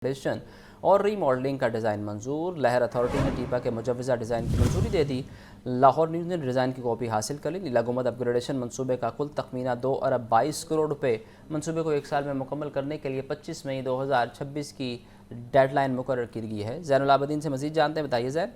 Edition اور ری modelling کا design منظور۔ لہر اتھارٹی نے ٹیپا کے مجوزہ ڈیزائن کی منظوری دے دی۔ لاہور نیوز نے ڈیزائن کی کاپی حاصل کر لی۔ نیلا گنبد اپ گریڈیشن منصوبے کا کل تخمینہ 2 ارب 22 کروڑ روپے۔ منصوبے کو 1 سال میں مکمل کرنے کے لیے 25 مئی 2026 کی ڈیڈ لائن مقرر کی گئی ہے۔ زین العابدین سے مزید جانتے ہیں، بتائیے زین۔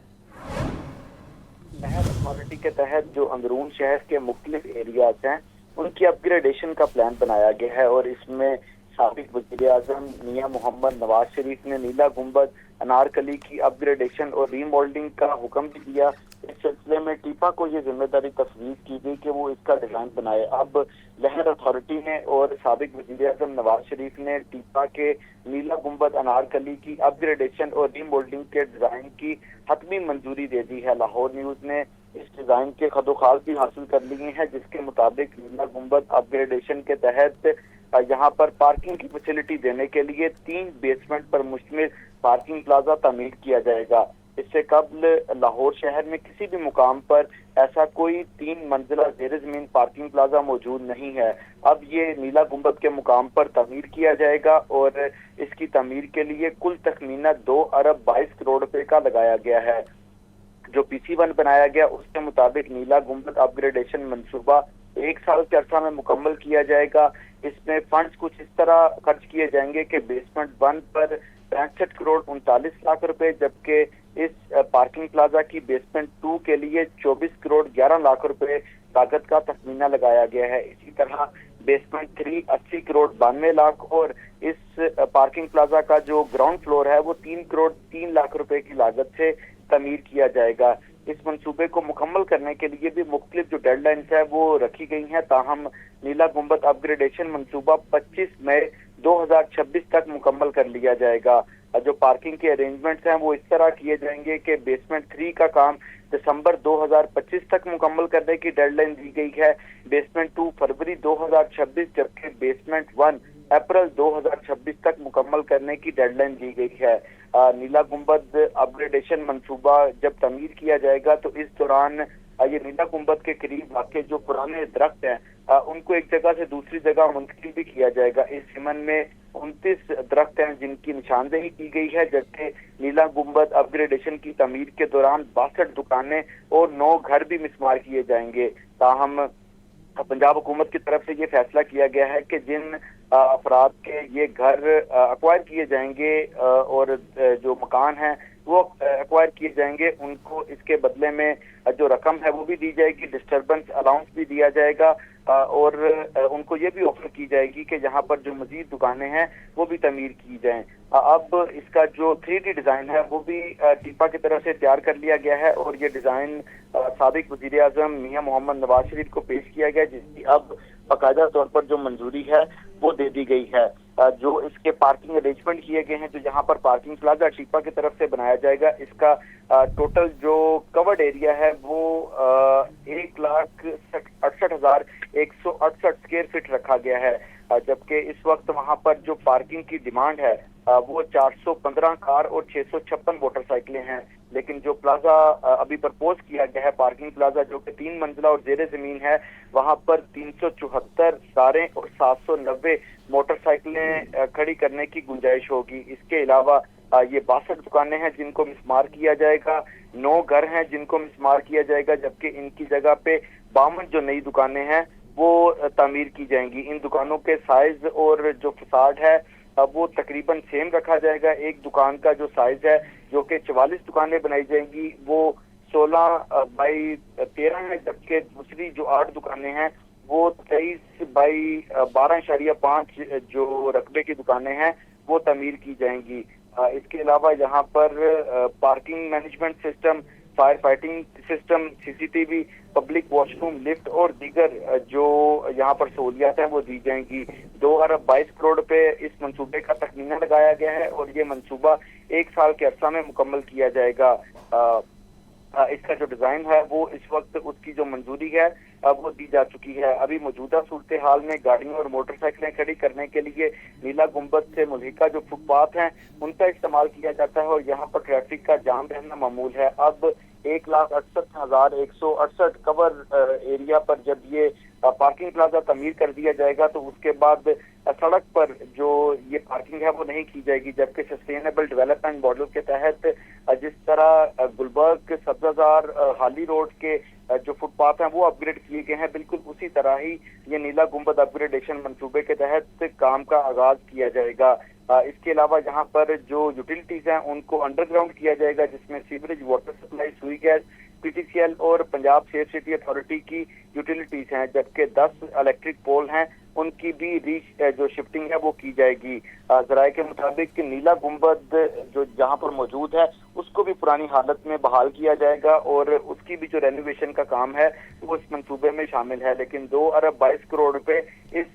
لہر اتھارٹی کے تحت جو اندرون شہر کے مختلف ایریاز ہیں ان کی اپ گریڈیشن کا پلان بنایا گیا ہے، اور اس میں سابق وزیر اعظم میاں محمد نواز شریف نے نیلا گنبد انارکلی کی اپ گریڈیشن اور ری ماڈلنگ کا حکم بھی دیا۔ اس سلسلے میں ٹیپا کو یہ ذمہ داری تفویض کی گئی کہ وہ اس کا ڈیزائن بنائے۔ اب لہر اتھارٹی نے اور سابق وزیر اعظم نواز شریف نے ٹیپا کے نیلا گنبد انارکلی کی اپ گریڈیشن اور ری ماڈلنگ کے ڈیزائن کی حتمی منظوری دے دی ہے۔ لاہور نیوز نے اس ڈیزائن کے خدوخال بھی حاصل کر لیے ہیں، جس کے مطابق نیلا گنبد اپ گریڈیشن کے تحت یہاں پر پارکنگ کی فیسلٹی دینے کے لیے 3 بیسمنٹ پر مشتمل پارکنگ پلازا تعمیر کیا جائے گا۔ اس سے قبل لاہور شہر میں کسی بھی مقام پر ایسا کوئی 3 منزلہ زیر زمین پارکنگ پلازا موجود نہیں ہے۔ اب یہ نیلا گنبد کے مقام پر تعمیر کیا جائے گا، اور اس کی تعمیر کے لیے کل تخمینہ 2 ارب 22 کروڑ روپے کا لگایا گیا ہے۔ جو PC1 بنایا گیا اس کے مطابق نیلا گنبد اپ گریڈیشن منصوبہ 1 سال کے عرصہ میں مکمل کیا جائے گا۔ اس میں فنڈز کچھ اس طرح خرچ کیے جائیں گے کہ بیسمنٹ 1 پر 65 کروڑ 39 لاکھ روپے، جبکہ اس پارکنگ پلازا کی بیسمنٹ 2 کے لیے 24 کروڑ 11 لاکھ روپے لاگت کا تخمینہ لگایا گیا ہے۔ اسی طرح بیسمنٹ 3 80 کروڑ 92 لاکھ، اور اس پارکنگ پلازا کا جو گراؤنڈ فلور ہے وہ 3 کروڑ 3 لاکھ روپے کی لاگت سے تعمیر کیا جائے گا۔ اس منصوبے کو مکمل کرنے کے لیے بھی مختلف جو ڈیڈ لائنز ہیں وہ رکھی گئی ہیں، تاہم نیلا گنبد اپ گریڈیشن منصوبہ 25 مئی 2026 تک مکمل کر لیا جائے گا۔ جو پارکنگ کے ارینجمنٹس ہیں وہ اس طرح کیے جائیں گے کہ بیسمنٹ 3 کا کام دسمبر 2025 تک مکمل کرنے کی ڈیڈ لائن دی گئی ہے، بیسمنٹ 2 فروری 2026، جبکہ بیسمنٹ 1 اپریل 2026 تک مکمل کرنے کی ڈیڈ لائن دی گئی ہے۔ نیلا گنبد اپ گریڈیشن منصوبہ جب تعمیر کیا جائے گا تو اس دوران یہ نیلا گنبد کے قریب واقع جو پرانے درخت ہیں ان کو ایک جگہ سے دوسری جگہ منتقل بھی کیا جائے گا۔ اس ضمن میں 29 درخت ہیں جن کی نشاندہی کی گئی ہے، جبکہ نیلا گنبد اپ گریڈیشن کی تعمیر کے دوران 62 دکانیں اور 9 گھر بھی مسمار کیے جائیں گے۔ تاہم پنجاب حکومت کی طرف سے یہ فیصلہ کیا گیا ہے کہ جن افراد کے یہ گھر ایکوائر کیے جائیں گے اور جو مکان ہیں وہ ایکوائر کیے جائیں گے، ان کو اس کے بدلے میں جو رقم ہے وہ بھی دی جائے گی، ڈسٹربنس الاؤنس بھی دیا جائے گا، اور ان کو یہ بھی آفر کی جائے گی کہ جہاں پر جو مزید دکانیں ہیں وہ بھی تعمیر کی جائیں۔ اب اس کا جو 3D ڈیزائن ہے وہ بھی ٹیپا کی طرف سے تیار کر لیا گیا ہے، اور یہ ڈیزائن سابق وزیر اعظم میاں محمد نواز شریف کو پیش کیا گیا، جس کی اب باقاعدہ طور پر جو منظوری ہے وہ دے دی گئی ہے۔ جو اس کے پارکنگ ارینجمنٹ کیے گئے ہیں، جو یہاں پر پارکنگ پلازا ٹیپا کی طرف سے بنایا جائے گا، اس کا ٹوٹل جو کورڈ ایریا ہے وہ 1,68,168 اسکوائر فٹ رکھا گیا ہے، جبکہ اس وقت وہاں پر جو پارکنگ کی ڈیمانڈ ہے وہ 415 کار اور 656 موٹر سائیکلیں ہیں، لیکن جو پلازا ابھی پرپوز کیا گیا ہے پارکنگ پلازا جو کہ 3 منزلہ اور زیر زمین ہے، وہاں پر 374 کاریں اور 790 موٹر سائیکلیں کھڑی کرنے کی گنجائش ہوگی۔ اس کے علاوہ یہ 62 دکانیں ہیں جن کو مسمار کیا جائے گا، 9 گھر ہیں جن کو مسمار کیا جائے گا، جبکہ ان کی جگہ پہ 52 جو نئی دکانیں ہیں وہ تعمیر کی جائیں گی۔ ان دکانوں کے سائز اور جو فساد ہے وہ تقریباً سیم رکھا جائے گا۔ ایک دکان کا جو سائز ہے جو کہ 44 دکانیں بنائی جائیں گی وہ 16x13 ہے، جبکہ دوسری جو 8 دکانیں ہیں وہ 23x12.5 جو رقبے کی دکانیں ہیں وہ تعمیر کی جائیں گی۔ اس کے علاوہ یہاں پر parking management system, fire fighting system, CCTV، public washroom, lift اور دیگر جو یہاں پر سہولیات ہیں وہ دی جائیں گی۔ 2 ارب 22 کروڑ روپے اس منصوبے کا تخمینہ لگایا گیا ہے، اور یہ منصوبہ 1 سال کے عرصہ میں مکمل کیا جائے گا۔ اس کا جو ڈیزائن ہے وہ اس وقت اس کی جو منظوری ہے وہ دی جا چکی ہے۔ ابھی موجودہ صورتحال میں گاڑیوں اور موٹر سائیکلیں کھڑی کرنے کے لیے نیلا گنبد سے ملحقہ جو فٹ پاتھ ہیں ان کا استعمال کیا جاتا ہے، اور یہاں پر ٹریفک کا جام رہنا معمول ہے۔ اب 1,68,168 کور ایریا پر جب یہ پارکنگ پلازا تعمیر کر دیا جائے گا تو اس کے بعد سڑک پر جو یہ پارکنگ ہے وہ نہیں کی جائے گی، جبکہ سسٹینیبل ڈیولپمنٹ ماڈل کے تحت جس طرح گلبرگ سبززار حالی روڈ کے جو فٹ پاتھ ہیں وہ اپ گریڈ کیے گئے ہیں، بالکل اسی طرح ہی یہ نیلا گنبد اپ گریڈیشن منصوبے کے تحت کام کا آغاز کیا جائے گا۔ اس کے علاوہ یہاں پر جو یوٹیلیٹیز ہیں ان کو انڈر گراؤنڈ کیا جائے گا، جس میں sewerage, water supply, Sui gas, P T C L اور پنجاب سیف سٹی اتھارٹی کی یوٹیلیٹیز ہیں، جبکہ 10 الیکٹرک پول ہیں ان کی بھی جو شفٹنگ ہے وہ کی جائے گی۔ ذرائع کے مطابق نیلا گنبد جو جہاں پر موجود ہے اس کو بھی پرانی حالت میں بحال کیا جائے گا اور اس کی بھی جو رینوویشن کا کام ہے وہ اس منصوبے میں شامل ہے، لیکن 2.22 ارب روپے اس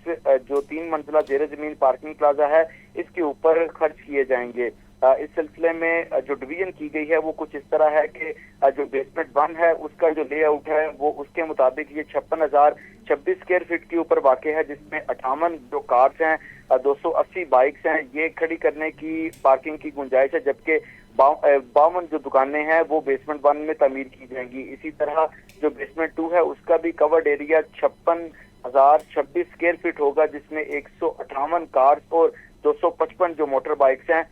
جو 3 منزلہ زیر زمین پارکنگ پلازا ہے اس کے اوپر خرچ کیے جائیں گے۔ اس سلسلے میں جو ڈویژن کی گئی ہے وہ کچھ اس طرح ہے کہ جو بیسمنٹ 1 ہے اس کا جو لے آؤٹ ہے وہ اس کے مطابق یہ 56,026 اسکوائر فٹ کے اوپر واقع ہے، جس میں 58 جو کارز ہیں، 280 بائکس ہیں، یہ کھڑی کرنے کی پارکنگ کی گنجائش ہے، جبکہ 52 جو دکانیں ہیں وہ بیسمنٹ 1 میں تعمیر کی جائیں گی۔ اسی طرح جو بیسمنٹ 2 ہے اس کا بھی کورڈ ایریا 56,026 اسکوائر فٹ ہوگا، جس میں 158 کارز اور 255 جو موٹر بائکس ہیں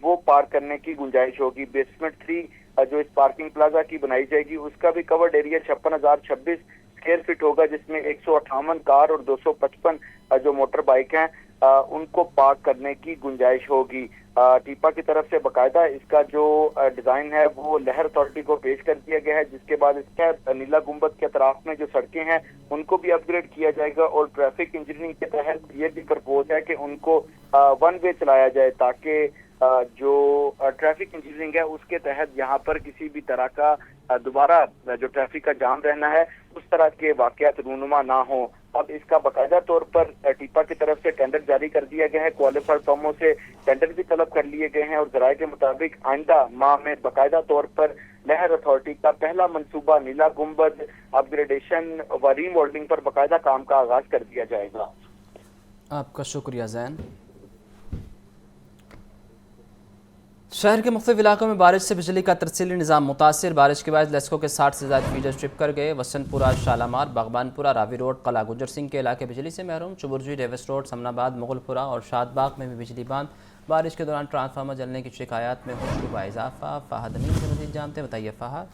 وہ پارک کرنے کی گنجائش ہوگی۔ بیسمنٹ 3 جو اس پارکنگ پلازا کی بنائی جائے گی اس کا بھی کورڈ ایریا 56,026 اسکوائر فٹ ہوگا، جس میں 158 کار اور 255 جو موٹر بائک ہیں ان کو پارک کرنے کی گنجائش ہوگی۔ ٹیپا کی طرف سے باقاعدہ اس کا جو ڈیزائن ہے وہ لہر اتھارٹی کو پیش کر دیا گیا ہے، جس کے بعد اس کے نیلا گنبد کے اطراف میں جو سڑکیں ہیں ان کو بھی اپ گریڈ کیا جائے گا اور ٹریفک انجینئرنگ کے تحت یہ بھی پرپوز ہے کہ ان کو 1 وے چلایا جائے، تاکہ جو ٹریفک انجینئرنگ ہے اس کے تحت یہاں پر کسی بھی طرح کا دوبارہ جو ٹریفک کا جام رہنا ہے اس طرح کے واقعات رونما نہ ہوں۔ اب اس کا باقاعدہ طور پر ٹیپا کی طرف سے ٹینڈر جاری کر دیا گیا ہے، کوالیفائڈ فرموں سے ٹینڈر بھی طلب کر لیے گئے ہیں اور ذرائع کے مطابق آئندہ ماہ میں باقاعدہ طور پر لہر اتھارٹی کا پہلا منصوبہ نیلا گنبد اپ گریڈیشن و ری ماڈلنگ پر باقاعدہ کام کا آغاز کر دیا جائے گا۔ آپ کا شکریہ زین۔ شہر کے مختلف علاقوں میں بارش سے بجلی کا ترسیلی نظام متاثر، بارش کے باعث لیسکو کے 60 سے زائد فیڈر ٹرپ کر گئے، وسن پورہ، شالامار، باغبان پورہ، راوی روڈ، قلعہ گجر سنگھ کے علاقے بجلی سے محروم، چبرجی، ڈیوس روڈ، سمن آباد، مغل پورہ اور شاد باغ میں بھی بجلی بند۔ بارش کے دوران ٹرانسفارمر جلنے کی شکایات میں ہوشربہ اضافہ۔ فہد امین سے مزید جانتے ہیں، بتائیے فہد۔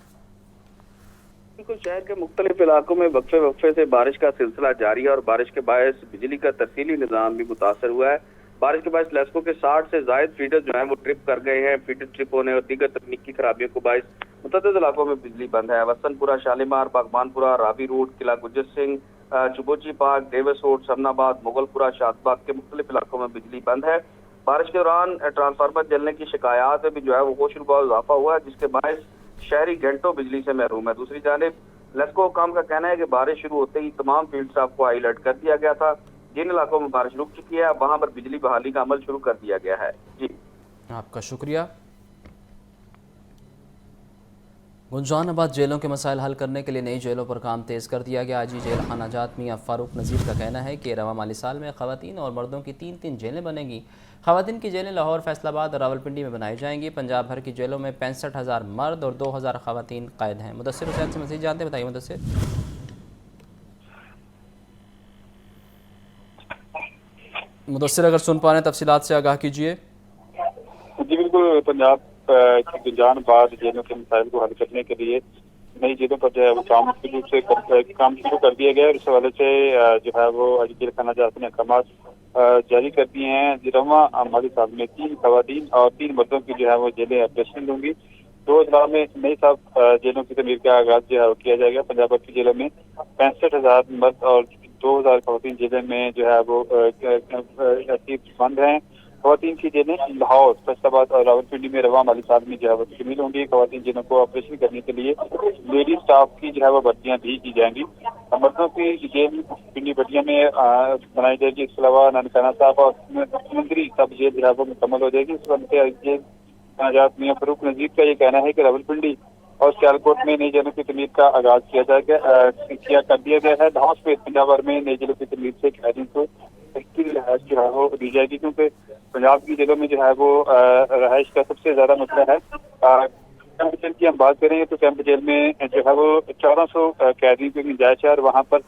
بالکل، شہر کے مختلف علاقوں میں وقفے سے بارش کا سلسلہ جاری ہے اور بارش کے باعث بجلی کا ترسیلی نظام بھی متاثر ہوا ہے۔ بارش کے باعث لیسکو کے 60 سے زائد فیڈر جو ہیں وہ ٹرپ کر گئے ہیں۔ فیڈر ٹرپ ہونے اور دیگر تکنیکی خرابیوں کو باعث متعدد علاقوں میں بجلی بند ہے۔ وسن پورہ، شالیمار، باغبان پورہ، راوی روڈ، قلعہ گجر سنگھ، چبوچی پارک، ڈیوس روڈ، سمن آباد، مغل پورہ، شاد باغ کے مختلف علاقوں میں بجلی بند ہے۔ بارش کے دوران ٹرانسفارمر جلنے کی شکایات میں بھی جو ہے وہ ہوشربہ اضافہ ہوا ہے، جس کے باعث شہری گھنٹوں بجلی سے محروم ہے۔ دوسری جانب لیسکو حکام کا کہنا ہے کہ بارش شروع ہوتے ہی تمام فیلڈ اسٹاف کو ہائی الرٹ کر دیا گیا تھا۔ جن علاقوں میں بارش رک چکی ہے وہاں پر بجلی بحالی کا عمل شروع کر دیا گیا ہے۔ جی آپ کا شکریہ۔ گنجان آباد جیلوں کے مسائل حل کرنے کے لیے نئی جیلوں پر کام تیز کر دیا گیا۔ آجی جیل خانہ جات میاں فاروق نذیر کا کہنا ہے کہ رواں مالی سال میں خواتین اور مردوں کی 3 جیلیں بنیں گی۔ خواتین کی جیلیں لاہور، فیصل آباد اور راولپنڈی میں بنائی جائیں گی۔ پنجاب بھر کی جیلوں میں 65,000 مرد اور 2,000 خواتین قید ہیں۔ مدثر حسین سے مزید جانتے ہیں، بتائیے مدثر۔ اگر سن پا رہے ہیں تفصیلات سے آگاہ کیجیے۔ جی بالکل، پنجاب کی گنجان آباد جیلوں کے مسائل کو حل کرنے کے لیے نئی جیلوں پر جو ہے وہ کام شروع کر دیا گیا ہے۔ اس حوالے سے جو ہے وہ جیل خانہ جات نے احکامات جاری کر دیے ہیں۔ رواں مالی سال میں 3 خواتین اور 3 مردوں کی جو ہے وہ جیلیں آپریشنل ہوں گی۔ 2 اضلاع میں نئی جیلوں کی تعمیر کا آغاز جو ہے وہ کیا جائے گا۔ پنجاب کی جیلوں میں 65,000 مرد اور 2,000 خواتین جیلیں میں جو ہے وہ بند ہیں۔ خواتین کی جیلیں لاہور، فیصل آباد اور راولپنڈی میں رواں مالی سال میں جو ہے وہ تکمیل ہوں گی۔ خواتین جیلوں کو آپریشن کرنے کے لیے لیڈی اسٹاف کی جو ہے وہ بھرتیاں بھی کی جائیں گی۔ مردوں کی جیل پنڈی بٹیا میں بنائی جائے گی۔ اس کے علاوہ ننکانہ صاحب اور سمندری سب جیل جو ہے وہ مکمل ہو جائے گی۔ اس وقت جیل آزاد میاں فاروق نذیر کا یہ کہنا ہے کہ راولپنڈی اور سیالکوٹ میں نئی جیلوں کی تعمیر کا آغاز کر دیا گیا ہے۔ لاہور میں پنجاب بھر میں نئی جیلوں کی تعمیر سے قیدیوں کو رہائش جو ہے وہ دی جائے گی، کیونکہ پنجاب کی جیلوں میں جو ہے وہ رہائش کا سب سے زیادہ مسئلہ ہے۔ कैंप जेल की हम बात करेंगे तो कैंप जेल में जो है वो 1400 कैदी की गुंजाइश है और वहाँ पर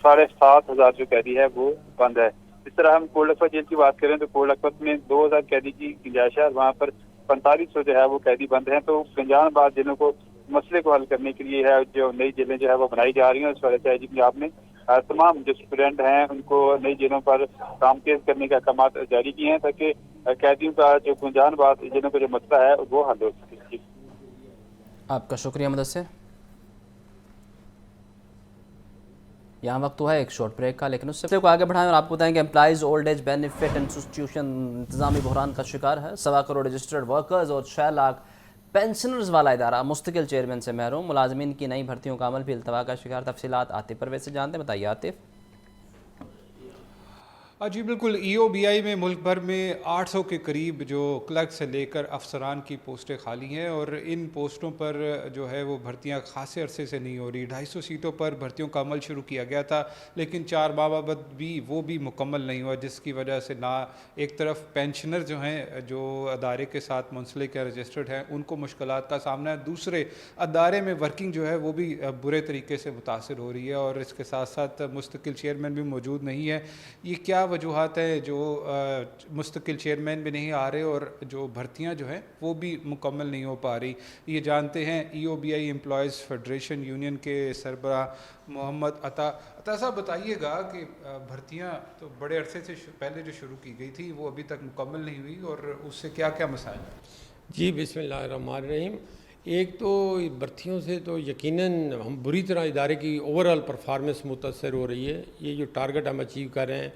7,500 जो कैदी है वो बंद है। इस तरह हम कोट लखपत जेल की बात करें तो कोट लखपत में 2000 कैदी की गुंजाइश है और वहाँ पर 4500 जो है वो कैदी बंद हैं। तो गंजानाबाद जेलों को मसले को हल करने के लिए है जो नई जेलें जो है वो बनाई जा रही हैं। उस वजह से IGP आपने तमाम जो स्टूडेंट हैं उनको नई जेलों पर काम तेज करने के अहकाम जारी किए हैं ताकि कैदियों का जो गंजानाबाद जेलों का जो मसला है वो हल हो सके। आपका शुक्रिया मुदस्सिर। यहाँ वक्त हुआ है एक शॉर्ट ब्रेक का, लेकिन उससे को आगे बढ़ाएं और आपको बताएं कि employees old age benefit institution इंतजामी बहरान का शिकार है। 1.25 करोड़ रजिस्टर्ड वर्कर्स और 6 लाख पेंशनर्स वाला इदारा मुस्तकिल चेयरमैन से महरूम। मुलाजमीन की नई भर्तियों का अमल भी इल्तवा का शिकार। तफसीलात आतिफ परवेज से जानते हैं, बताइए आतिफ। जी बिल्कुल, EOBI में मुल्क भर में 800 के करीब जो क्लर्क से लेकर अफसरान की पोस्टें खाली हैं और इन पोस्टों पर जो है वो भर्तियां खासे अरसे से नहीं हो रही। 250 सीटों पर भर्तियों का अमल शुरू किया गया था लेकिन 4 माह बाद भी वो भी मुकम्मल नहीं हुआ, जिसकी वजह से ना एक तरफ पेंशनर जो हैं जो अदारे के साथ मुंसलिक या रजिस्टर्ड हैं उनको मुश्किलात का सामना है, दूसरे अदारे में वर्किंग जो है वो भी बुरे तरीके से मुतासर हो रही है और इसके साथ साथ मुस्तकिल चेयरमैन भी मौजूद नहीं है। ये क्या वजूहात है जो मुस्तकिल चेयरमैन भी नहीं आ रहे और जो भर्तियां जो हैं वो भी मुकम्मल नहीं हो पा रही, ये जानते हैं EOBI एम्प्लॉयज़ फेडरेशन यूनियन के सरबराह मोहम्मद अता साहब। बताइएगा कि भर्तियां तो बड़े अरसे से पहले जो शुरू की गई थी वो अभी तक मुकम्मल नहीं हुई और उससे क्या क्या मसाइल हैं? जी बिस्मिल्लाहिर्रहमानिर्रहीम। एक तो भर्तियों से तो यकीनन हम बुरी तरह इदारे की ओवरऑल परफॉर्मेंस मुतासर हो रही है। ये जो टारगेट हम अचीव कर रहे हैं,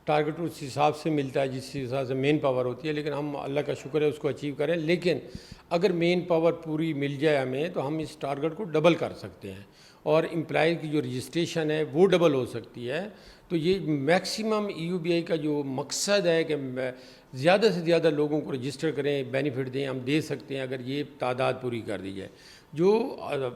टारगेट उस हिसाब से मिलता है जिस हिसाब से मेन पावर होती है, लेकिन हम अल्लाह का शुक्र है उसको अचीव करें। लेकिन अगर मेन पावर पूरी मिल जाए हमें तो हम इस टारगेट को डबल कर सकते हैं और एम्प्लॉय की जो रजिस्ट्रेशन है वो डबल हो सकती है। तो ये मैक्सिमम EOBI का जो मकसद है कि ज़्यादा से ज़्यादा लोगों को रजिस्टर करें, बेनिफिट दें, हम दे सकते हैं अगर ये तादाद पूरी कर दी जाए। जो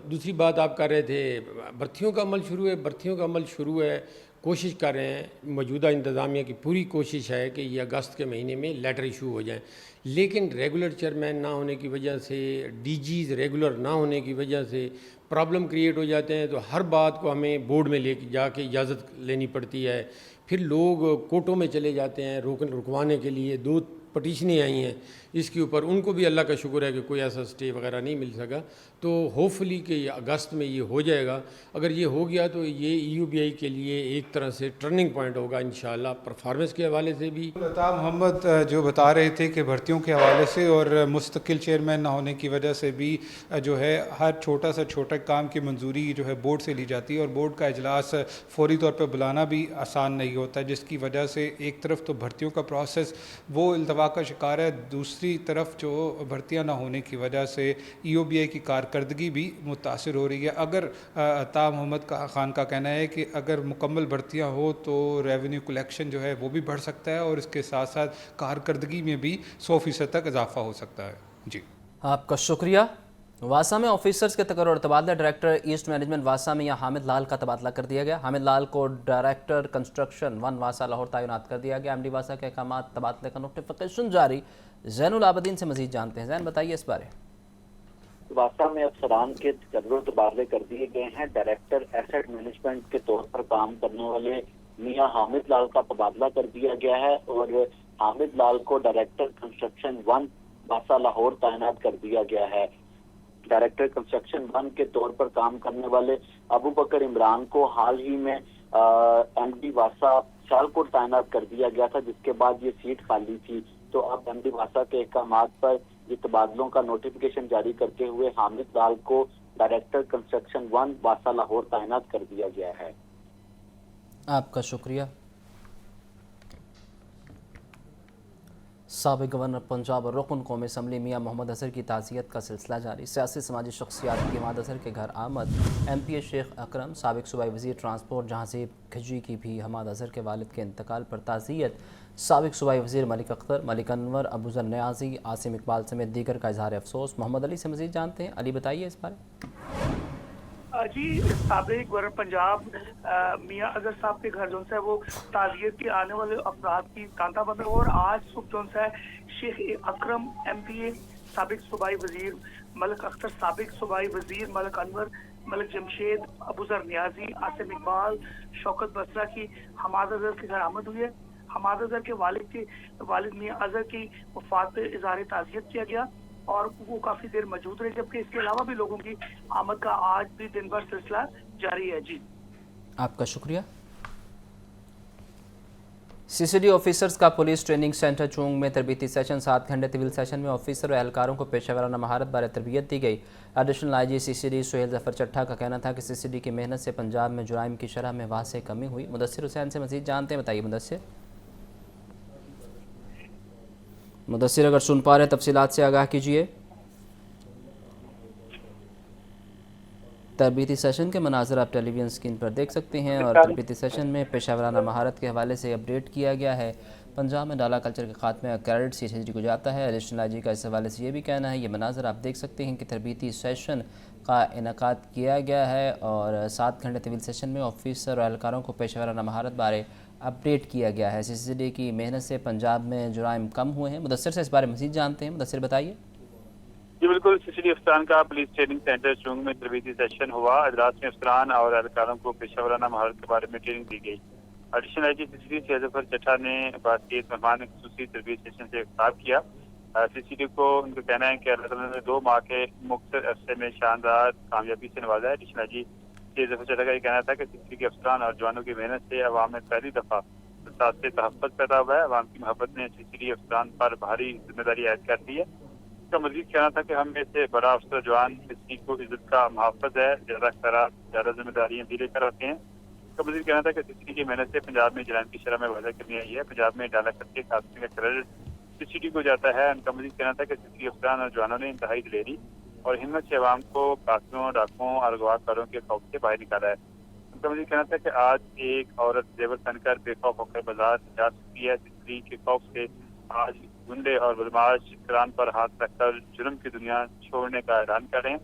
दूसरी बात आप कर रहे थे, भर्तियों का अमल शुरू है, भर्तियों का अमल शुरू है, कोशिश कर रहे हैं। मौजूदा इंतज़ामिया की पूरी कोशिश है कि ये अगस्त के महीने में लेटर इशू हो जाए, लेकिन रेगुलर चेयरमैन ना होने की वजह से, DGs रेगुलर ना होने की वजह से प्रॉब्लम क्रिएट हो जाते हैं। तो हर बात को हमें बोर्ड में ले जाके इजाज़त लेनी पड़ती है, फिर लोग कोर्टों में चले जाते हैं रुकवाने के लिए। 2 पटिशनें आई हैं इसके ऊपर, उनको भी अल्लाह का शुक्र है कि कोई ऐसा स्टे वगैरह नहीं मिल सका। तो होपफुली कि अगस्त में ये हो जाएगा। अगर ये हो गया तो ये EOBI के लिए एक तरह से टर्निंग पॉइंट होगा इंशाअल्लाह, परफॉर्मेंस के हवाले से भी। अता मोहम्मद जो बता रहे थे कि भर्तियों के हवाले से और मुस्तकिल चेयरमैन ना होने की वजह से भी जो है हर छोटा से छोटा काम की मंजूरी जो है बोर्ड से ली जाती है और बोर्ड का इजलास फौरी तौर पर बुलाना भी आसान नहीं होता, जिसकी वजह से एक तरफ तो भर्तियों का प्रोसेस वो इल्तवा का शिकार है, दूसरी तरफ जो भर्तियाँ ना होने की वजह से EOBI की कारकर्दगी भी मुतासर हो रही है। अगर अता मोहम्मद खान का कहना है कि अगर मुकम्मल भर्तियाँ हो तो रेवेन्यू कलेक्शन जो है वो भी बढ़ सकता है और इसके साथ साथ कारकर्दगी में भी 100% तक इजाफा हो सकता है। जी आपका शुक्रिया। वासा में ऑफिसर्स के तकर्रुर तबादला, डायरेक्टर ईस्ट मैनेजमेंट वासा में हामिद लाल का तबादला कर दिया गया। हामिद लाल को डायरेक्टर कंस्ट्रक्शन 1 वासा लाहौर तैनात कर दिया गया। MD वासा के अहकाम तबादले का नोटिफिकेशन जारी। ज़ैनुल आबदीन से मजीद जानते हैं। ज़ैन बताइए इस बारे। वासा में अफसरान के तकर्रुर तबादले कर दिए गए हैं। डायरेक्टर एसेट मैनेजमेंट के तौर पर काम करने वाले मियां हामिद लाल का तबादला कर दिया गया है और हामिद लाल को डायरेक्टर कंस्ट्रक्शन 1 वासा लाहौर तैनात कर दिया गया है। डायरेक्टर कंस्ट्रक्शन 1 के तौर पर काम करने वाले अबू बकर इमरान को हाल ही में MD वासा सियालकोट तैनात कर दिया गया था, जिसके बाद ये सीट खाली थी। तो अब MD वासा के अहकामात पर ये तबादलों का नोटिफिकेशन जारी करते हुए हामिद लाल को डायरेक्टर कंस्ट्रक्शन 1 वासा लाहौर तैनात कर दिया गया है। आपका शुक्रिया। साबिक गवर्नर पंजाब और रुकन कौमी असम्बली मियां मोहम्मद अजहर की ताज़ियत का सिलसिला जारी। सियासी समाजी शख्सियात की इमाद अजहर के घर आमद। MPA शेख अकरम, साबिक सूबाई वज़ीर ट्रांसपोर्ट जहांज़ीब खिजी की भी हमाद अजहर के वालिद के इंतकाल पर ताज़ियत। साबिक सूबाई वज़ीर मलिक अख्तर, मलिक अनवर, अबूज़र न्याज़ी, आसिम इकबाल समेत दीगर का इजहार अफसोस। मोहम्मद अली से मज़ीद जानते हैं। अली बताइए इस बारे। जी साबिक गवर्नर पंजाब मियाँ अजहर साहब के घर जो है वो ताज़ियत के आने वाले अफराद की तांता बंद और आज सुबह जो है शेख अकरम MPA, साबिक सूबाई वजीर मलिक अख्तर, साबिक सूबाई वजीर मलिक अनवर, मलिक जमशेद, अबूजर नियाजी, आसिम इकबाल, शौकत बसरा की हमाद अजहर के घर आमद हुई है। हमाद अजहर के वालिद मियाँ अजहर की वफात पर इज़हार ताज़ियत किया गया और वो काफी देर मौजूद रहे, जबकि इसके अलावा भी लोगों की आमद का आज भी दिन भर सिलसिला जारी है। जी आपका शुक्रिया। CCD ऑफिसर्स का पुलिस ट्रेनिंग सेंटर चूंग में तरबीती सेशन 7 घंटे तवील सेशन में ऑफिसर और एहलकारों को पेशेवराना महारत बारे तरबियत दी गई। Additional IG CCD Suhail Zafar Chattha का कहना था कि CCD की मेहनत से पंजाब में जुराइम की शरह में वासे कमी हुई। मुदस्सिर हुसैन से मज़ीद जानते हैं, बताइए मुदस्सिर अगर सुन पा रहे तफसीलात से आगाह कीजिए। तरबीती सेशन के मनाज़र आप टेलीविज़न स्क्रीन पर देख सकते हैं और तरबीती सेशन में पेशावराना महारत के हवाले से अपडेट किया गया है। पंजाब में डाला कल्चर के खात्मे का क्रेडिट CCD को जाता है। एडिशनल IG का इस हवाले से ये भी कहना है। ये मनाज़र आप देख सकते हैं कि तरबीती सेशन का इनकाद किया गया है और 7 घंटे तवील सेशन में ऑफिसर और एहलकारों को पेशावराना महारत बारे अपडेट किया गया है। CCD की मेहनत से पंजाब में जुराइम कम हुए हैं। मुदस्सिर से इस बारे में मज़ीद जानते हैं। मुदस्सिर बताइए। जी बिल्कुल, CCD अफसरान का पुलिस ट्रेनिंग सेंटर चुंग में तरबीती सेशन हुआ। अजलास में अफसरान और एहलकारों को पेशावराना महारत के बारे में ट्रेनिंग दी गई। Additional IG CCD Suhail Zafar Chattha ने बातचीत मेहमान ने खसूसी तरबीती सेशन से खिताब किया। CCD को उनका कहना है कि अल्लाह ताला ने 2 माह के मुख्तसर अरसे में शानदार कामयाबी से नवाजा है। एडिशनल IG सुहेल जफर चट्ठा का ये कहना था कि CCD के अफसरान और जवानों की मेहनत से अवाम में पहली दफ़ा साथ से तहफ़्फ़ुज़ पैदा हुआ है। अवाम की मोहब्बत ने CCD अफसरान पर भारी जिम्मेदारी आयद कर दी है। इसका मज़ीद कहना था कि हम में से बड़ा अफसर जवान किसी को इज्जत का मुहाफ़िज़ है, ज़्यादा खराब ज़्यादा जिम्मेदारियाँ भी लेकर आते हैं। इसका मज़ीद कहना था कि CCD की मेहनत से पंजाब में जुराइम की शरह में वाज़ह कमी आई है। पंजाब में डाला करके खात्मे का क्रेडिट CCD को जाता है। उनका मज़ीद कहना था कि CCD अफसरान और जवानों ने इंतहाई दिलेरी और हिम्मत से अवाम को कातिलों, डाकुओं और अगवाकारों के खौफ से बाहर निकाला है। उनका मुझे कहना था कि आज एक औरत जेवर तनकर बेखौफ होकर बाजार जा सकती है। CCD के खौफ से आज गुंडे और बदमाश कुरान पर हाथ रखकर जुर्म की दुनिया छोड़ने का ऐलान कर रहे हैं।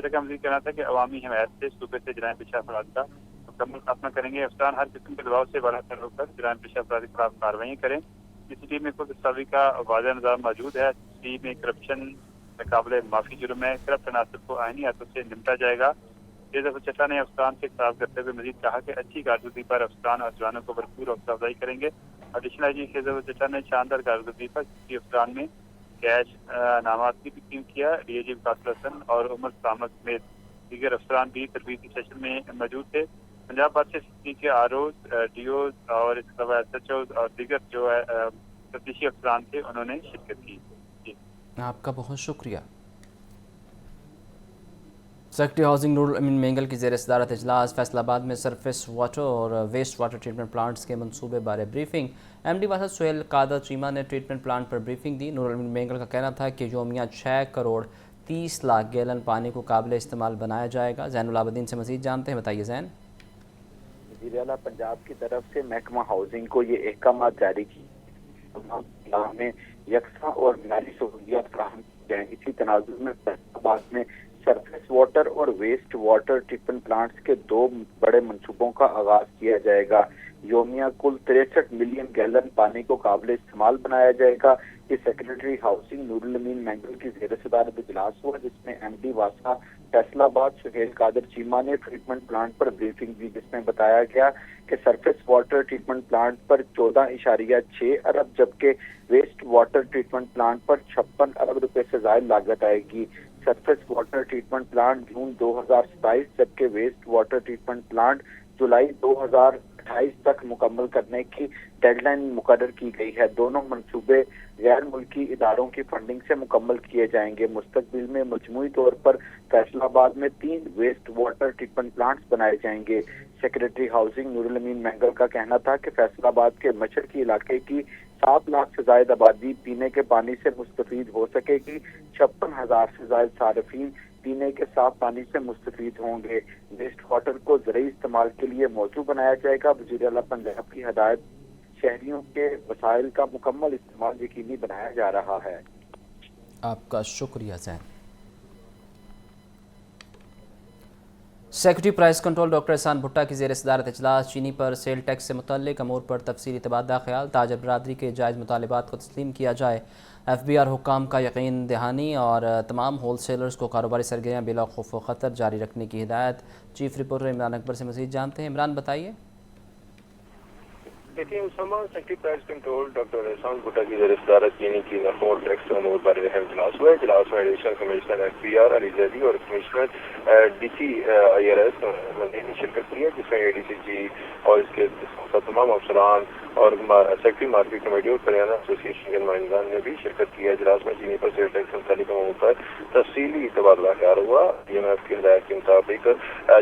का मुझे कहना था कि अवामी हिमायत से सूबे से जुराइम पेशा अफराद का मुकम्मल खात्मा करेंगे। अफसरान हर किस्म के दबाव से बाला तर होकर जुराइम पेशा अफराद के खिलाफ कार्रवाई करें। CCD में खुद सावी का वाज़ह निज़ाम मौजूद है। CCD में करप्शन काबिल माफ़ी जुर्म है। करप्ट अनासर को आईनी हाथों से निपटा जाएगा। जफर चट्ठा ने अफसरान से खिताब करते हुए मजीद कहा कि अच्छी कारकर्दगी पर अफसरान और जवानों को भरपूर हौसला अफजाई करेंगे। एडिशनल IG जफर चट्ठा ने शानदार कारकर्दगी पर CCD अफसरान में कैश नामात की भी तकसीम किया। DIG कासिल हसन और उमर सामत समेत दीगर अफसरान भी तरबीती सेशन में मौजूद थे। पंजाब भर से CCD के ROs, DOs और इसके अलावा SHOs और दीगर जो है तफ्तीशी अफसरान थे, उन्होंने शिरकत की। आपका बहुत शुक्रिया। सेक्रेटरी हाउसिंग नूरुल अमीन मेंगल की ज़ेर सदारत इजलास। फैसलाबाद में सरफेस वाटर और वेस्ट वाटर ट्रीटमेंट प्लांट्स के मंसूबे बारे ब्रीफिंग। MD वासद सुहेल कादर चीमा ने ट्रीटमेंट प्लांट पर ब्रीफिंग दी। नूरुल अमीन मेंगल का कहना था कि योमिया 6 करोड़ 30 लाख गैलन पानी को काबिल इस्तेमाल बनाया जाएगा। ज़ैनुल आबदीन से मज़ीद जानते हैं, बताइए ज़ैन। वज़ीर आला पंजाब की तरफ से महकमा हाउसिंग को ये अहकामात जारी किए में यकसा और मियारी सहूलियात फराहम की जाएंगी। इसी तनाजुर में फैसलाबाद में सरफेस वाटर और वेस्ट वाटर ट्रीटमेंट प्लांट्स के 2 बड़े मंसूबों का आगाज किया जाएगा। योमिया कुल 63 मिलियन गैलन पानी को काबिल इस्तेमाल बनाया जाएगा। ये सेक्रेटरी हाउसिंग नूरुल अमीन मेंगल की ज़ेर सदारत इजलास हुआ, जिसमें MD वासा फैसलाबाद सुहेल कादर चीमा ने ट्रीटमेंट प्लांट पर ब्रीफिंग दी, जिसमें बताया गया कि सरफेस वाटर ट्रीटमेंट प्लांट पर 14.6 अरब जबकि वेस्ट वाटर ट्रीटमेंट प्लांट पर 56 अरब रुपए से ज़ायद लागत आएगी। सरफेस वाटर ट्रीटमेंट प्लांट जून 2027 जबकि वेस्ट वाटर ट्रीटमेंट प्लांट जुलाई 2028 तक मुकम्मल करने की डेडलाइन मुकर्रर की गई है। दोनों मंसूबे गैर मुल्की इदारों की फंडिंग से मुकम्मल किए जाएंगे। मुस्तकबिल में मजमूई तौर पर फैसलाबाद में 3 वेस्ट वाटर ट्रीटमेंट प्लांट्स बनाए जाएंगे। सेक्रेटरी हाउसिंग नूरुल अमीन मेंगल का कहना था कि फैसलाबाद के मशरकी इलाके की 7 लाख से ज्यादा आबादी पीने के पानी से मुस्तफीद हो सकेगी। 56,000 से ज्यादा सार्फिन पीने के साफ पानी से मुस्तफीद होंगे। वेस्ट वाटर को ज़रूरी इस्तेमाल के लिए मौजू बनाया जाएगा। वज़ीर आला पंजाब की हदायत शहरियों के वसाइल का मुकम्मल इस्तेमाल यकीनी बनाया जा रहा है। आपका शुक्रिया ज़ैन। सेक्रेटरी प्राइस कंट्रोल डॉक्टर एहसान भुट्टा की ज़ेर सदारत इजलास चीनी पर सेल टैक्स से मुतल्लिक अमूर पर तफसीली तबादला ख्याल, ताजर बरादरी के जायज़ मुतालिबात को तस्लीम किया जाए, FBR हुक्काम का यकीन दहानी और तमाम होल सेलर्स को कारोबारी सरगर्मियाँ बिला खौफ व ख़तर जारी रखने की हिदायत। चीफ रिपोर्टर इमरान अकबर से मज़ीद जानते हैं। इमरान बताइए। देखिए, मुसलमान सेक्रेटरी प्राइस कंट्रोल डॉक्टर एहसान भुट्टा की ज़ेर सदारत चीनी की नफोर टैक्स अमूर पर अहम इजलास हुआ। इजलास में additional commissioner FBR Ali Zaidi और कमिश्नर DC IRS ने शिरकत की है, जिसमें ADCG और इसके तमाम अफसरान और सेक्रेटरी मार्केट कमेटी और करियाना एसोसिएशन के नुमाइंदान ने भी शिरकत की है। इजलास में चीनी पर सेल टैक्स मुतालिक अमूर पर तफसीली तबादला ख्याल हुआ। IMF की हिदायत के मुताबिक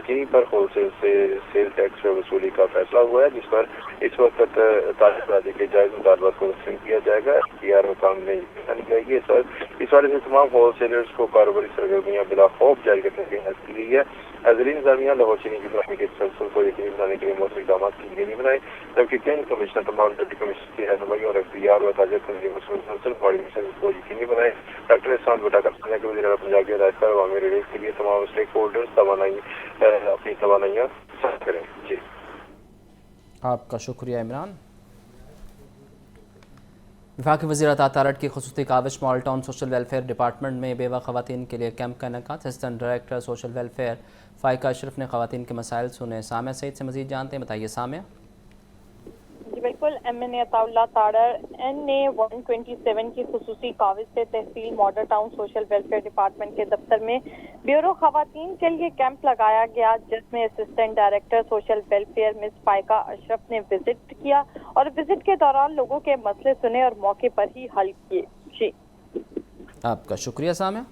चीनी पर होलसेल से सेल टैक्स वसूली का फैसला हुआ है, जिस पर इस वक्त ताजर बरादरी के जायज़ मुतालबात को तस्लीम किया जाएगा। FBR मुकाम ने जाएगी सर इस वाले से तमाम होल सेलर्स को कारोबारी सरगर्मियाँ बिला खौफ जारी करने की हिदायत की गई है। ज़रीन इंतजामिया लाहौर चीनी की फराहमी के तसलसल को यकीनी बनाने के लिए मौसमी इक़दाम की यकीनी बनाए, जबकि कैन कमिश्नर तमाम डिप्टी कमिश्नर की रहनुमाई और FBR व ताजर तंजीम कोऑर्डिनेशन को यकीनी बनाए। डॉक्टर एहसान भुट्टा का कहना है कि वज़ीर आला पंजाब की हिदायत पर अवामी रिलीफ के लिए तमाम स्टेक होल्डर्स अपनी तवानाइयाँ साझा करें। जी, आपका शुक्रिया इमरान। वफाकी वज़ीर अता तारड़ की ख़ुसूसी काविश model town social welfare department में बेवा ख़वातीन के लिए कैंप का इनेकाद। Assistant director social welfare Faika Ashraf ने ख़वातीन के मसाइल सुने। सामिया सईद से मज़ीद जानते हैं। बताइए सामिया। जी बिल्कुल, MNA अताउल्लाह तारड़ NA 127 की खुसूसी काविश से तहसील model town social welfare department के दफ्तर में ब्यूरो खवातीन के लिए कैंप लगाया गया, जिसमें assistant director social welfare miss Faika Ashraf ने विजिट किया और विजिट के दौरान लोगों के मसले सुने और मौके पर ही हल किए। जी, आपका शुक्रिया सामिया।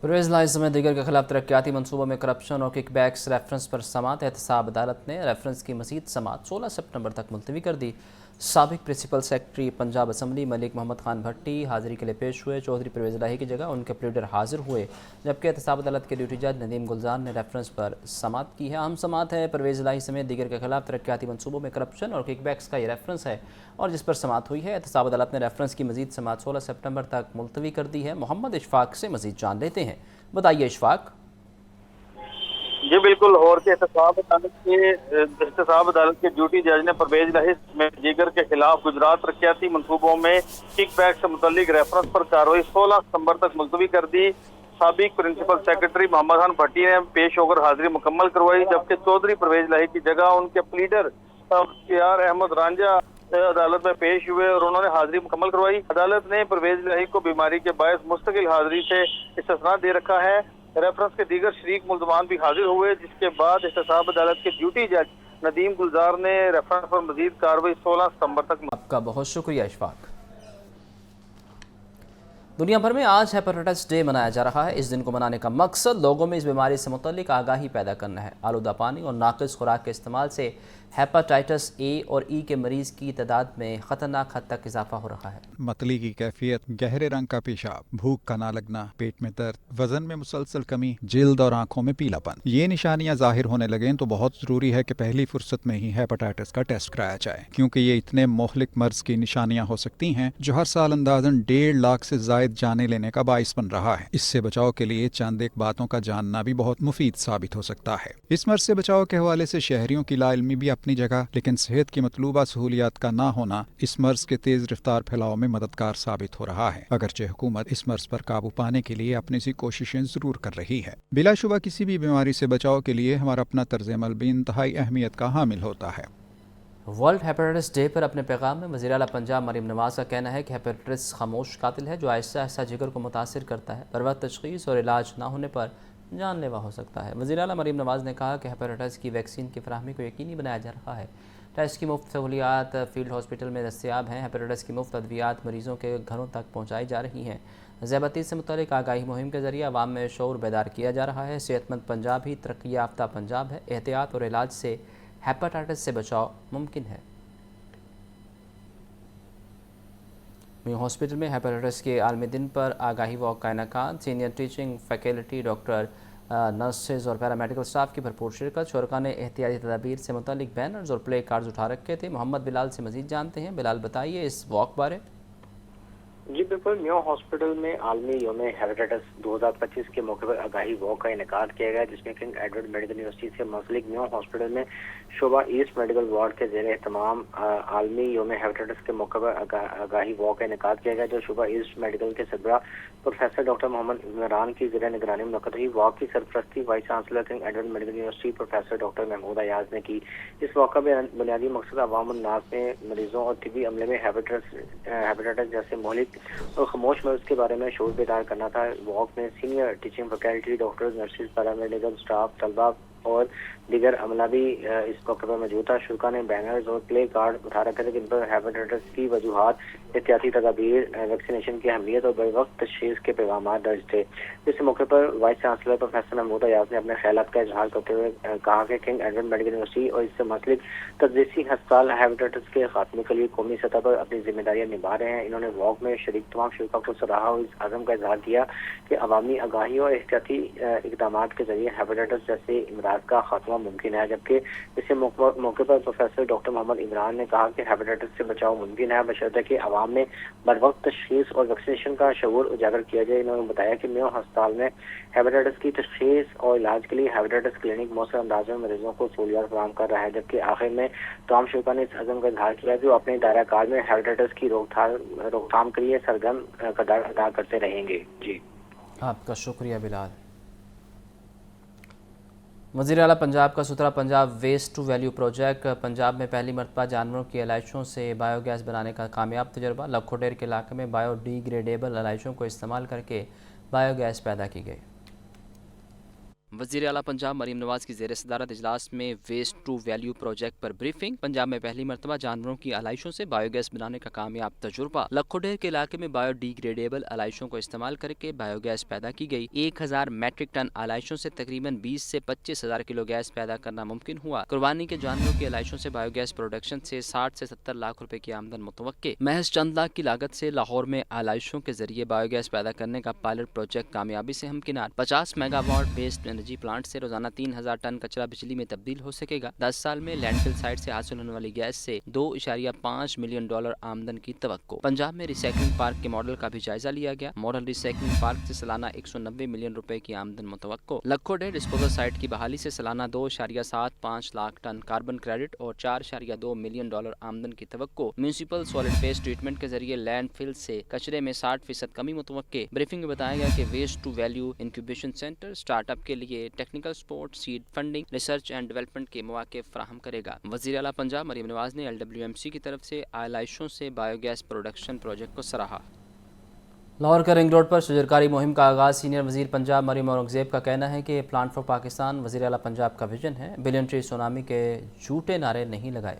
परवेज़ लाही समेत दीगर के खिलाफ तरक्याती मनसूबों में करप्शन और किकबैक्स रेफरेंस पर समात एहतसाब अदालत ने रेफरेंस की मज़ीद समात 16 सितंबर तक मुलतवी कर दी। साबिक principal secretary Punjab assembly Malik Mohammad Khan Bhatti हाज़िरी के लिए पेश हुए। चौधरी परवेज़ लाही की जगह उनके प्लीडर हाजिर हुए, जबकि एहतसाब अदालत के ड्यूटी जज नदीम गुलजार ने रेफरेंस पर समात की है। अहम समात है परवेज़ लाही समेत दीगर के खिलाफ तरक्याती मनसूबों में करप्शन और किकबैक्स का ये रेफरेंस है और जिस पर समात हुई है। एहतसाब अदालत ने रेफरेंस की मज़ीद समात 16 सितंबर तक मुलतवी कर दी है। मोहम्मद इशफाक से मज़ीद जान लेते हैं। बताइए इशफाक। जी बिल्कुल, और के एहतसाब अदालत के ड्यूटी जज ने परवेज लाही में दीगर के खिलाफ गुजरात तरक्याती मनसूबों में किकबैक से मुतल्लिक रेफरेंस पर कार्रवाई 16 सितंबर तक मुलतवी कर दी। साबिक प्रिंसिपल सेक्रेटरी मोहम्मद खान भट्टी ने पेश होकर हाजिरी मुकम्मल करवाई, जबकि चौधरी परवेज लाही की जगह उनके प्लीडर यार अहमद रांझा अदालत में पेश हुए और उन्होंने हाजिरी मुकम्मल करवाई। अदालत ने परवेज लाही को बीमारी के बायस मुस्तकिल हाजिरी से इस्तिस्ना दे रखा है। रेफरेंस के दीगर शरीक मुल्ज़मान भी हाजिर हुए, जिसके बाद एहतसाब अदालत के ड्यूटी जज नदीम गुलजार ने रेफरेंस पर मजीद कार्रवाई 16 सितंबर तक। आपका बहुत शुक्रिया इशफाक। दुनिया भर में आज हेपेटाइटिस डे मनाया जा रहा है। इस दिन को मनाने का मकसद लोगों में इस बीमारी से मुतल्लिक आगाही पैदा करना है। आलूदा पानी और नाक़िस खुराक के इस्तेमाल से हेपेटाइटिस A और E के मरीज़ की तादाद में ख़तरनाक हद तक इजाफा हो रहा है। मतली की कैफियत, गहरे रंग का पेशाब, भूख का ना लगना, पेट में दर्द, वजन में मुसलसल कमी, जिल्द और आंखों में पीलापन, ये निशानियां जाहिर होने लगें तो बहुत जरूरी है कि पहली फुर्सत में ही हेपेटाइटिस का टेस्ट कराया जाए, क्योंकि ये इतने मोहलिक मर्ज की निशानियां हो सकती हैं जो हर साल अंदाजन 1.5 लाख से जायद जाने लेने का बाइस बन रहा है। इससे बचाव के लिए चंद एक बातों का जानना भी बहुत मुफीद साबित हो सकता है। इस मर्ज से बचाव के हवाले से शहरियों की लाइल्मी भी अपनी जगह, लेकिन सेहत की मतलूबा सहूलियात का ना होना इस मर्ज के तेज रफ्तार फैलाव में मददगार साबित हो रहा है। अगरचे हुकूमत इस मर्ज पर काबू पाने के लिए अपनी सी कोशिशें जरूर कर रही है। बिलाशुबा किसी भी बीमारी से बचाव के लिए हमारा अपना तर्ज अमल भी इंतहाई अहमियत का हामिल होता है। वर्ल्ड हेपेटाइटिस डे पर अपने पैगाम में वज़ीर आला पंजाब मरीम नवाज़ का कहना है कि हेपेटाइटिस खामोश कातिल है जो आहिस्ता आहिस्ता जिगर को मुतासिर करता है। बर वक्त तशख़ीस और इलाज ना होने पर जानलेवा हो सकता है। वज़ीर आला मरीम नवाज़ ने कहा कि हेपेटाइटिस की वैक्सीन की फराहमी को यकीनी बनाया जा रहा है। टेस्ट की मुफ्त सहूलियात फील्ड हॉस्पिटल में दस्तियाब हैं। हेपेटाइटिस की मुफ्त अद्वियात मरीज़ों के घरों तक पहुँचाई जा रही हैं। ज़ैबतीस से मुतल्लिक आगाही मुहिम के ज़रिए आवाम में शऊर बेदार किया जा रहा है। सेहतमंद पंजाब ही तरक्की याफ्ता पंजाब है। एहतियात और इलाज से हेपेटाइटिस से बचाव मुमकिन है। हॉस्पिटल में हेपेटाइटिस के आलमी दिन पर आगाही वॉक का इनेकाद। Senior teaching faculty, doctor, nurses और पैरामेडिकल स्टाफ की भरपूर शिरकत। शुरका ने एहतियाती तदाबीर से मुतालिक बैनर्स और प्ले कार्ड्स उठा रखे थे। मोहम्मद बिलाल से मजीद जानते हैं। बिलाल, बताइए इस वॉक बारे। جی بالکل، نیو ہاسپٹل میں عالمی یوم ہیپاٹائٹس 2025 کے موقع پر آگاہی واک کا انعقاد کیا گیا، جس میں کنگ ایڈورڈ میڈیکل یونیورسٹی سے منسلک نیو ہاسپٹل میں شعبہ ایسٹ میڈیکل وارڈ کے زیر اہتمام عالمی یوم ہیپاٹائٹس کے موقع پر آگاہی واک کا انعقاد کیا گیا، جو شعبہ ایسٹ میڈیکل کے سربراہ پروفیسر ڈاکٹر محمد عمران کی زیر نگرانی منعقد ہوئی۔ واک کی سرپرستی vice chancellor King Edward medical university professor doctor Mahmood Ayaz نے کی۔ اس واک کا بنیادی مقصد عوام الناس میں مریضوں اور طبی عملے میں ہیپاٹائٹس جیسے مہلک اور خاموش مرض کے بارے میں شعور بیدار کرنا تھا۔ واک میں senior teaching faculty, doctors, nurses, paramedical staff, طلباء اور دیگر عملہ بھی اس موقع پر موجود تھا۔ شرکا نے بینرز اور پلے کارڈ اٹھا رکھے تھے جن پر ہیپاٹائٹس کی وجوہات، احتیاطی تدابیر، ویکسینیشن کی اہمیت اور بر وقت تشخیص کے پیغامات درج تھے۔ اس موقع پر vice chancellor professor Mahmood Ayaz نے اپنے خیالات کا اظہار کرتے ہوئے کہا کہ کنگ ایڈورڈ میڈیکل یونیورسٹی اور اس سے منسلک تدریسی ہسپتال ہیپاٹائٹس کے خاتمے کے لیے قومی سطح پر اپنی ذمہ داریاں نبھا رہے ہیں۔ انہوں نے واک میں شریک تمام شرکا کو سراہا اور اس عزم کا اظہار کیا کہ عوامی آگاہی اور احتیاطی اقدامات کے ذریعے ہیپاٹائٹس جیسے امراض کا خاتمہ ممکن ہے، جبکہ اس موقع پر پروفیسر ڈاکٹر محمد عمران نے کہا کہ ہیپاٹائٹس سے بچاؤ ممکن ہے بشرطیکہ کہ عوام میں بر وقت تشخیص اور ویکسینیشن کا شعور اجاگر کیا جائے۔ انہوں نے بتایا کہ نیو ہسپتال میں ہیپاٹائٹس کی تشخیص اور علاج کے لیے ہیپاٹائٹس کلینک مؤثر انداز میں مریضوں کو سہولیات فراہم کر رہا ہے، جبکہ آخر میں تمام شرکا نے اس عزم کا اظہار کیا کہ وہ اپنے دائرہ کار میں ہیپاٹائٹس کی روک تھام کے لیے سرگرم کردار ادا کرتے رہیں گے۔ جی آپ کا شکریہ بلال۔ وزیر اعلیٰ پنجاب کا ستھرا Punjab waste to value project Punjab میں پہلی مرتبہ جانوروں کی علائشوں سے بایو گیس بنانے کا کامیاب تجربہ۔ لکھوڈیر کے علاقے میں بایو ڈی گریڈیبل علائشوں کو استعمال کر کے بایو گیس پیدا کی گئی۔ وزیر اعلیٰ پنجاب مریم نواز کی زیر صدارت اجلاس میں ویسٹ ٹو ویلیو پروجیکٹ پر بریفنگ۔ پنجاب میں پہلی مرتبہ جانوروں کی علائشوں سے بایو گیس بنانے کا کامیاب تجربہ۔ لکھوڈیر کے علاقے میں بایو ڈی گریڈیبل علائشوں کو استعمال کر کے بایو گیس پیدا کی گئی۔ 1000 میٹرک ٹن علائشوں سے تقریباً 20 سے 25,000 کلو گیس پیدا کرنا ممکن ہوا۔ قربانی کے جانوروں کی علائشوں سے بایو گیس پروڈکشن سے 60 سے 70 لاکھ روپے کی آمدن متوقع۔ محض چند لاکھ کی لاگت سے لاہور میں علائشوں کے ذریعے بایو گیس پیدا کرنے کا پائلٹ پروجیکٹ کامیابی سے ہمکنار۔ 50 megawatt based energy plant سے روزانہ 3000 ٹن کچرا بجلی میں تبدیل ہو سکے گا۔ 10 سال میں لینڈ فل سائٹ سے حاصل ہونے والی گیس سے $2.5 ملین آمدن کی توقع۔ پنجاب میں ریسائکلنگ پارک کے ماڈل کا بھی جائزہ لیا گیا۔ ماڈل ریسائکلنگ پارک سے سالانہ 190 ملین روپے کی آمدن متوقع۔ لکھوڈیر ڈسپوزل سائٹ کی بحالی سے سالانہ 2.75 لاکھ ٹن کاربن کریڈٹ اور $4.2 ملین آمدن کی توقع۔ میونسپل سالڈ ویسٹ ٹریٹمنٹ کے ذریعے لینڈ فل سے کچرے میں 60% کمی متوقع۔ بریفنگ میں بتایا گیا کہ waste to value incubation centre start up کے لیے technical support, seed funding, research and development کے مواقع فراہم کرے گا۔ وزیر اعلیٰ پنجاب مریم نواز نے LWMC کی طرف سے علائشوں سے بایو گیس پروڈکشن پروجیکٹ کو سراہا۔ لاہور کے رنگ روڈ پر شجرکاری مہم کا آغاز۔ سینئر وزیر پنجاب مریم اورنگزیب کا کہنا ہے کہ پلانٹ فار پاکستان وزیر اعلیٰ پنجاب کا ویژن ہے، بلین ٹری سونامی کے جھوٹے نعرے نہیں لگائے۔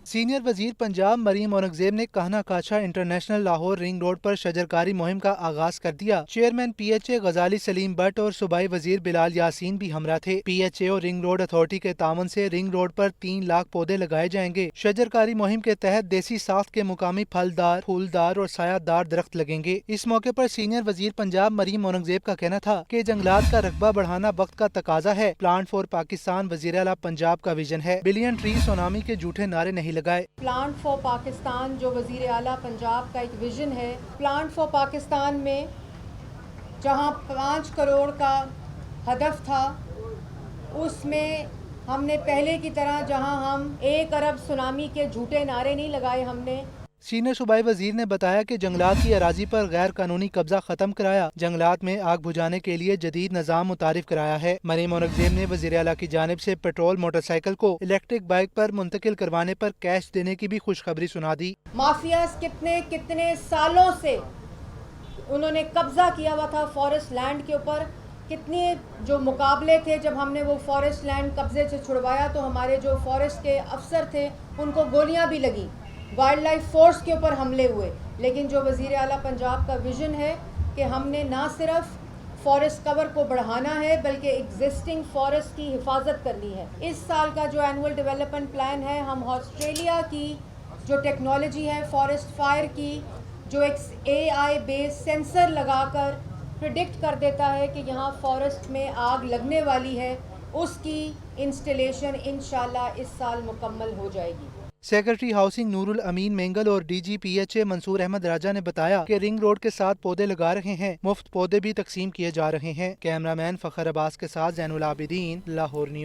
سینئر وزیر پنجاب مریم اورنگزیب نے کہنا کاچھا انٹرنیشنل لاہور رنگ روڈ پر شجرکاری مہم کا آغاز کر دیا۔ چیئرمین PHA غزالی سلیم بٹ اور صوبائی وزیر بلال یاسین بھی ہمراہ تھے۔ PHA اور رنگ روڈ اتھارٹی کے تعاون سے رنگ روڈ پر 3 لاکھ پودے لگائے جائیں گے۔ شجرکاری مہم کے تحت دیسی ساخت کے مقامی پھلدار، پھولدار اور سایہ دار درخت لگیں گے۔ اس موقع پر سینئر وزیر پنجاب مریم اورنگزیب کا کہنا تھا کہ جنگلات کا رقبہ بڑھانا وقت کا تقاضا ہے۔ پلانٹ فار پاکستان وزیر اعلیٰ پنجاب کا ویژن ہے، بلین ٹری سونامی کے جھوٹے نعرے نہیں لگائے۔ پلانٹ فار پاکستان جو وزیر اعلیٰ پنجاب کا ایک ویژن ہے، پلانٹ فار پاکستان میں جہاں 5 کروڑ کا ہدف تھا، اس میں ہم نے پہلے کی طرح جہاں ہم 1 ارب سونامی کے جھوٹے نعرے نہیں لگائے۔ ہم نے سینئر صوبائی وزیر نے بتایا کہ جنگلات کی اراضی پر غیر قانونی قبضہ ختم کرایا، جنگلات میں آگ بجھانے کے لیے جدید نظام متعارف کرایا ہے۔ مریم اورنگزیب نے وزیر اعلیٰ کی جانب سے پیٹرول موٹر سائیکل کو الیکٹرک بائیک پر منتقل کروانے پر کیش دینے کی بھی خوشخبری سنا دی۔ مافیاز کتنے سالوں سے انہوں نے قبضہ کیا ہوا تھا فارسٹ لینڈ کے اوپر، کتنے جو مقابلے تھے جب ہم نے وہ فارسٹ لینڈ قبضے سے چھڑوایا تو ہمارے جو فارسٹ کے افسر تھے ان کو گولیاں بھی لگیں، وائلڈ لائف فورس کے اوپر حملے ہوئے۔ لیکن جو وزیر اعلیٰ پنجاب کا ویژن ہے کہ ہم نے نہ صرف فارسٹ کور کو بڑھانا ہے بلکہ ایگزسٹنگ فارسٹ کی حفاظت کرنی ہے۔ اس سال کا جو اینول ڈیولپمنٹ پلان ہے، ہم آسٹریلیا کی جو ٹیکنالوجی ہے فارسٹ فائر کی، جو ایک AI بیس سینسر لگا کر پریڈکٹ کر دیتا ہے کہ یہاں فارسٹ میں آگ لگنے والی ہے، اس کی انسٹالیشن انشاءاللہ اس سال مکمل ہو جائے گی۔ सेक्रेटरी हाउसिंग नूरुल अमीन मेंगल और DGPHA मंसूर अहमद राजा ने बताया कि रिंग रोड के साथ पौधे लगा रहे हैं, मुफ्त पौधे भी तकसीम किए जा रहे हैं। कैमरामैन फखर अब्बास के साथ जैनुल आबिदीन, लाहौर न्यूज़।